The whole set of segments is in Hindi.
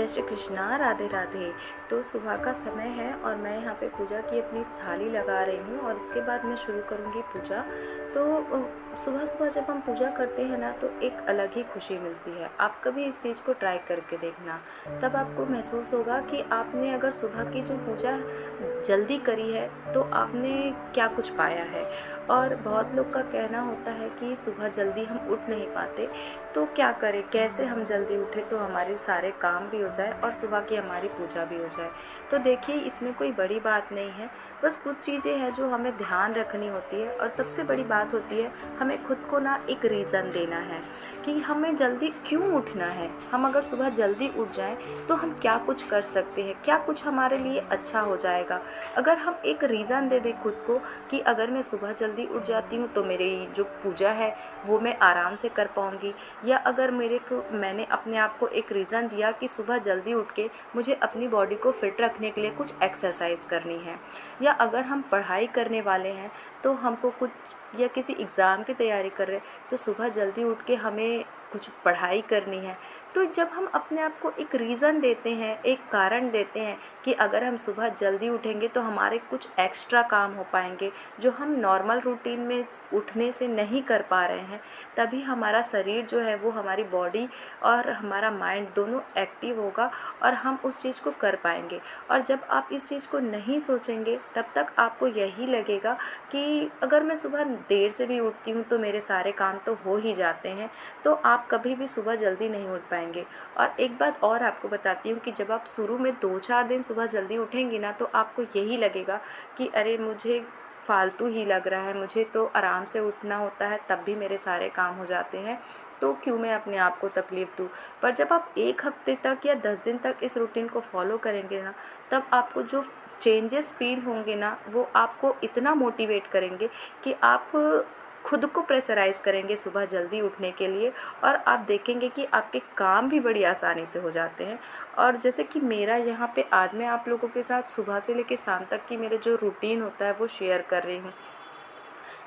श्री कृष्णा, राधे राधे। तो सुबह का समय है और मैं यहाँ पे पूजा की अपनी थाली लगा रही हूँ और इसके बाद मैं शुरू करूँगी पूजा। तो सुबह सुबह जब हम पूजा करते हैं ना तो एक अलग ही खुशी मिलती है। आप कभी इस चीज़ को ट्राई करके देखना, तब आपको महसूस होगा कि आपने अगर सुबह की जो पूजा जल्दी करी है तो आपने क्या कुछ पाया है। और बहुत लोग का कहना होता है कि सुबह जल्दी हम उठ नहीं पाते, तो क्या करें, कैसे हम जल्दी उठें तो हमारे सारे काम भी हो जाए और सुबह की हमारी पूजा भी हो जाए। तो देखिए, इसमें कोई बड़ी बात नहीं है, बस कुछ चीज़ें हैं जो हमें ध्यान रखनी होती है। और सबसे बड़ी बात होती है, हमें खुद को ना एक रीज़न देना है कि हमें जल्दी क्यों उठना है। हम अगर सुबह जल्दी उठ जाएं तो हम क्या कुछ कर सकते हैं, क्या कुछ हमारे लिए अच्छा हो जाएगा। अगर हम एक रीज़न दे दें खुद को कि अगर मैं सुबह जल्दी उठ जाती हूँ तो मेरी जो पूजा है वो मैं आराम से कर पाऊँगी, या अगर मैंने अपने आप को एक रीज़न दिया कि सुबह जल्दी उठ के मुझे अपनी बॉडी को फिट रखने के लिए कुछ एक्सरसाइज करनी है, या अगर हम पढ़ाई करने वाले हैं तो हमको कुछ, या किसी एग्ज़ाम की तैयारी कर रहे हैं तो सुबह जल्दी उठ के हमें कुछ पढ़ाई करनी है। तो जब हम अपने आप को एक रीज़न देते हैं, एक कारण देते हैं कि अगर हम सुबह जल्दी उठेंगे तो हमारे कुछ एक्स्ट्रा काम हो पाएंगे जो हम नॉर्मल रूटीन में उठने से नहीं कर पा रहे हैं, तभी हमारा शरीर जो है वो, हमारी बॉडी और हमारा माइंड दोनों एक्टिव होगा और हम उस चीज़ को कर पाएंगे। और जब आप इस चीज़ को नहीं सोचेंगे तब तक आपको यही लगेगा कि अगर मैं सुबह देर से भी उठती हूँ तो मेरे सारे काम तो हो ही जाते हैं, तो आप कभी भी सुबह जल्दी नहीं उठ पाएंगे। और एक बात और आपको बताती हूँ कि जब आप शुरू में 2-4 दिन सुबह जल्दी उठेंगी ना तो आपको यही लगेगा कि अरे मुझे फालतू ही लग रहा है, मुझे तो आराम से उठना होता है तब भी मेरे सारे काम हो जाते हैं, तो क्यों मैं अपने आप को तकलीफ़ दूँ। पर जब आप 1 हफ्ते तक या 10 दिन तक इस रूटीन को फॉलो करेंगे ना, तब आपको जो चेंजेस फील होंगे ना वो आपको इतना मोटिवेट करेंगे कि आप खुद को प्रेशराइज़ करेंगे सुबह जल्दी उठने के लिए, और आप देखेंगे कि आपके काम भी बड़ी आसानी से हो जाते हैं। और जैसे कि मेरा यहाँ पे आज मैं आप लोगों के साथ सुबह से लेकर शाम तक की मेरे जो रूटीन होता है वो शेयर कर रही हूँ,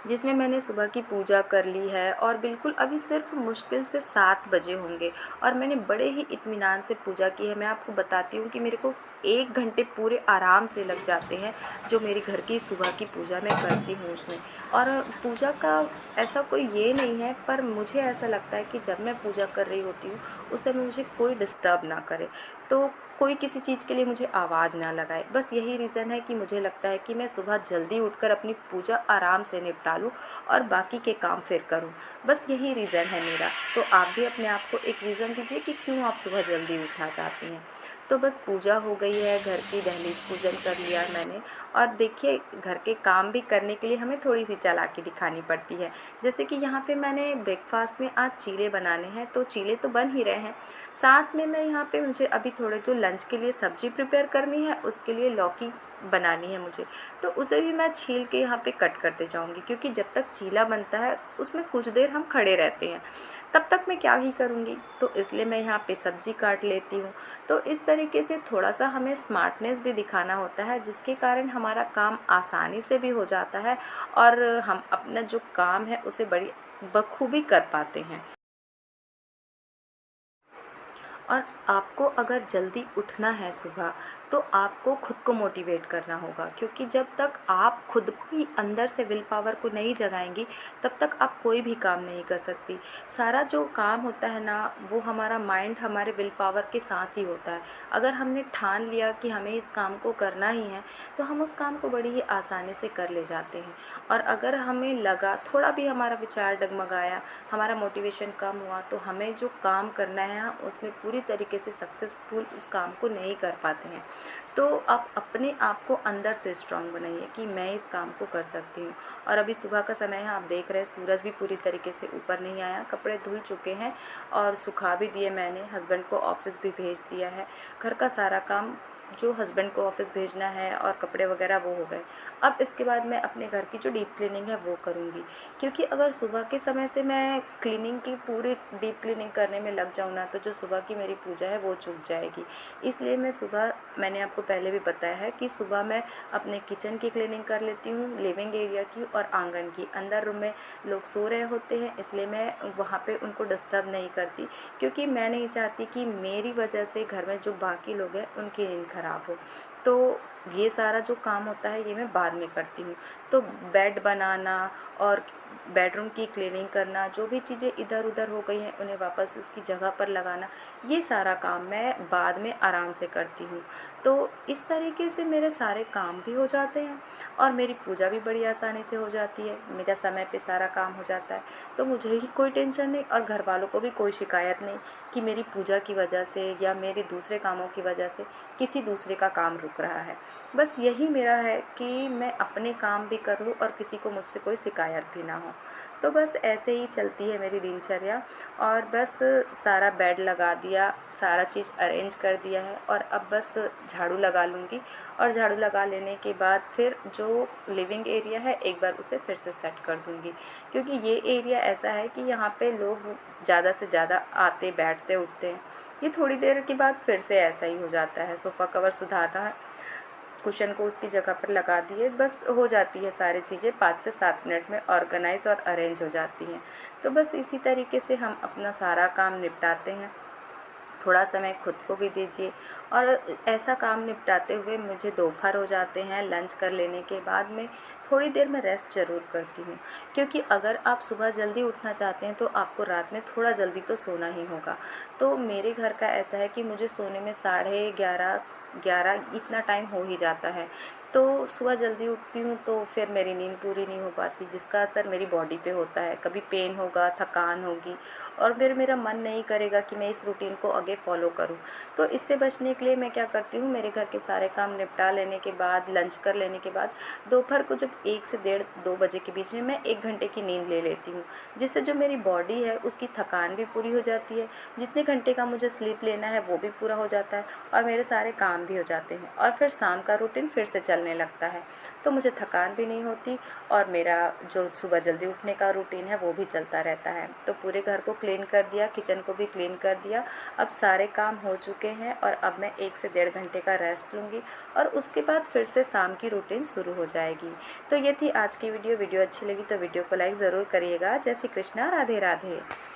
जिसमें मैंने सुबह की पूजा कर ली है और बिल्कुल अभी सिर्फ मुश्किल से 7 बजे होंगे और मैंने बड़े ही इत्मीनान से पूजा की है। मैं आपको बताती हूँ कि मेरे को 1 घंटे पूरे आराम से लग जाते हैं जो मेरी घर की सुबह की पूजा मैं करती हूँ उसमें। और पूजा का ऐसा कोई ये नहीं है, पर मुझे ऐसा लगता है कि जब मैं पूजा कर रही होती हूँ उस समय मुझे कोई डिस्टर्ब ना करे, तो कोई किसी चीज़ के लिए मुझे आवाज़ ना लगाए। बस यही रीज़न है कि मुझे लगता है कि मैं सुबह जल्दी उठकर अपनी पूजा आराम से निपटा लूँ और बाकी के काम फिर करूँ। बस यही रीज़न है मेरा। तो आप भी अपने आप को एक रीज़न दीजिए कि क्यों आप सुबह जल्दी उठना चाहती हैं। तो बस पूजा हो गई है, घर की दहलीज पूजन कर लिया है मैंने। और देखिए, घर के काम भी करने के लिए हमें थोड़ी सी चालाकी दिखानी पड़ती है। जैसे कि यहाँ पे मैंने ब्रेकफास्ट में आज चीले बनाने हैं, तो चीले तो बन ही रहे हैं, साथ में मैं यहाँ पे मुझे अभी थोड़े जो लंच के लिए सब्ज़ी प्रिपेयर करनी है उसके लिए लौकी बनानी है मुझे, तो उसे भी मैं छील के यहाँ पे कट करते जाऊँगी, क्योंकि जब तक चीला बनता है उसमें कुछ देर हम खड़े रहते हैं, तब तक मैं क्या ही करूँगी, तो इसलिए मैं यहाँ पे सब्ज़ी काट लेती हूँ। तो इस तरीके से थोड़ा सा हमें स्मार्टनेस भी दिखाना होता है, जिसके कारण हमारा काम आसानी से भी हो जाता है और हम अपना जो काम है उसे बड़ी बखूबी कर पाते हैं। और आपको अगर जल्दी उठना है सुबह तो आपको खुद को मोटिवेट करना होगा, क्योंकि जब तक आप खुद को ही अंदर से विल पावर को नहीं जगाएंगी तब तक आप कोई भी काम नहीं कर सकती। सारा जो काम होता है ना वो हमारा माइंड हमारे विल पावर के साथ ही होता है। अगर हमने ठान लिया कि हमें इस काम को करना ही है तो हम उस काम को बड़ी ही आसानी से कर ले जाते हैं। और अगर हमें लगा थोड़ा भी हमारा विचार डगमगाया, हमारा मोटिवेशन कम हुआ, तो हमें जो काम करना है हम उसमें पूरी तरीके से सक्सेसफुल उस काम को नहीं कर पाते हैं। तो आप अपने आप को अंदर से स्ट्रांग बनाइए कि मैं इस काम को कर सकती हूँ। और अभी सुबह का समय है, आप देख रहे हैं सूरज भी पूरी तरीके से ऊपर नहीं आया, कपड़े धुल चुके हैं और सुखा भी दिए मैंने, हस्बैंड को ऑफिस भी भेज दिया है, घर का सारा काम जो हस्बैंड को ऑफिस भेजना है और कपड़े वगैरह वो हो गए। अब इसके बाद मैं अपने घर की जो डीप क्लीनिंग है वो करूँगी, क्योंकि अगर सुबह के समय से मैं क्लीनिंग की पूरी डीप क्लीनिंग करने में लग जाऊँ ना, तो जो सुबह की मेरी पूजा है वो चूक जाएगी। इसलिए मैं सुबह, मैंने आपको पहले भी बताया है कि सुबह मैं अपने किचन की क्लीनिंग कर लेती हूँ, लिविंग एरिया की और आंगन की। अंदर रूम में लोग सो रहे होते हैं, इसलिए मैं वहाँ पे उनको डिस्टर्ब नहीं करती, क्योंकि मैं नहीं चाहती कि मेरी वजह से घर में जो बाकी लोग हैं उनकी नींद ख़राब हो। तो ये सारा जो काम होता है ये मैं बाद में करती हूँ। तो बेड बनाना और बेडरूम की क्लीनिंग करना, जो भी चीज़ें इधर उधर हो गई हैं उन्हें वापस उसकी जगह पर लगाना, ये सारा काम मैं बाद में आराम से करती हूँ। तो इस तरीके से मेरे सारे काम भी हो जाते हैं और मेरी पूजा भी बड़ी आसानी से हो जाती है, मेरा समय पे सारा काम हो जाता है। तो मुझे ही कोई टेंशन नहीं और घर वालों को भी कोई शिकायत नहीं कि मेरी पूजा की वजह से या मेरे दूसरे कामों की वजह से किसी दूसरे का काम रुक रहा है। बस यही मेरा है कि मैं अपने काम भी कर लूँ और किसी को मुझसे कोई शिकायत भी ना हो। तो बस ऐसे ही चलती है मेरी दिनचर्या। और बस सारा बेड लगा दिया, सारा चीज़ अरेंज कर दिया है और अब बस झाड़ू लगा लूँगी और झाड़ू लगा लेने के बाद फिर जो लिविंग एरिया है एक बार उसे फिर से सेट कर दूँगी, क्योंकि ये एरिया ऐसा है कि यहाँ पे लोग ज़्यादा से ज़्यादा आते बैठते उठते हैं। ये थोड़ी देर के बाद फिर से ऐसा ही हो जाता है। सोफ़ा कवर सुधारना है, कुशन को उसकी जगह पर लगा दिए, बस हो जाती है सारी चीज़ें 5 से 7 मिनट में ऑर्गेनाइज़ और अरेंज हो जाती हैं। तो बस इसी तरीके से हम अपना सारा काम निपटाते हैं। थोड़ा समय खुद को भी दीजिए। और ऐसा काम निपटाते हुए मुझे दोपहर हो जाते हैं। लंच कर लेने के बाद में थोड़ी देर मैं रेस्ट ज़रूर करती हूँ, क्योंकि अगर आप सुबह जल्दी उठना चाहते हैं तो आपको रात में थोड़ा जल्दी तो सोना ही होगा। तो मेरे घर का ऐसा है कि मुझे सोने में 11:30 इतना टाइम हो ही जाता है। तो सुबह जल्दी उठती हूँ तो फिर मेरी नींद पूरी नहीं हो पाती, जिसका असर मेरी बॉडी पे होता है। कभी पेन होगा, थकान होगी और फिर मेरा मन नहीं करेगा कि मैं इस रूटीन को आगे फॉलो करूँ। तो इससे बचने के लिए मैं क्या करती हूँ, मेरे घर के सारे काम निपटा लेने के बाद, लंच कर लेने के बाद दोपहर को जब 1 से डेढ़ 2 बजे के बीच में मैं 1 घंटे की नींद ले लेती हूँ, जिससे जो मेरी बॉडी है उसकी थकान भी पूरी हो जाती है। जितने घंटे का मुझे स्लीप लेना है वो भी पूरा हो जाता है और मेरे सारे काम भी हो जाते हैं और फिर शाम का रूटीन फिर से चलने लगता है। तो मुझे थकान भी नहीं होती और मेरा जो सुबह जल्दी उठने का रूटीन है वो भी चलता रहता है। तो पूरे घर को क्लीन कर दिया, किचन को भी क्लीन कर दिया। अब सारे काम हो चुके हैं और अब मैं 1 से डेढ़ घंटे का रेस्ट लूँगी और उसके बाद फिर से शाम की रूटीन शुरू हो जाएगी। तो ये थी आज की वीडियो। वीडियो अच्छी लगी तो वीडियो को लाइक ज़रूर करिएगा। जय श्री कृष्णा, राधे राधे।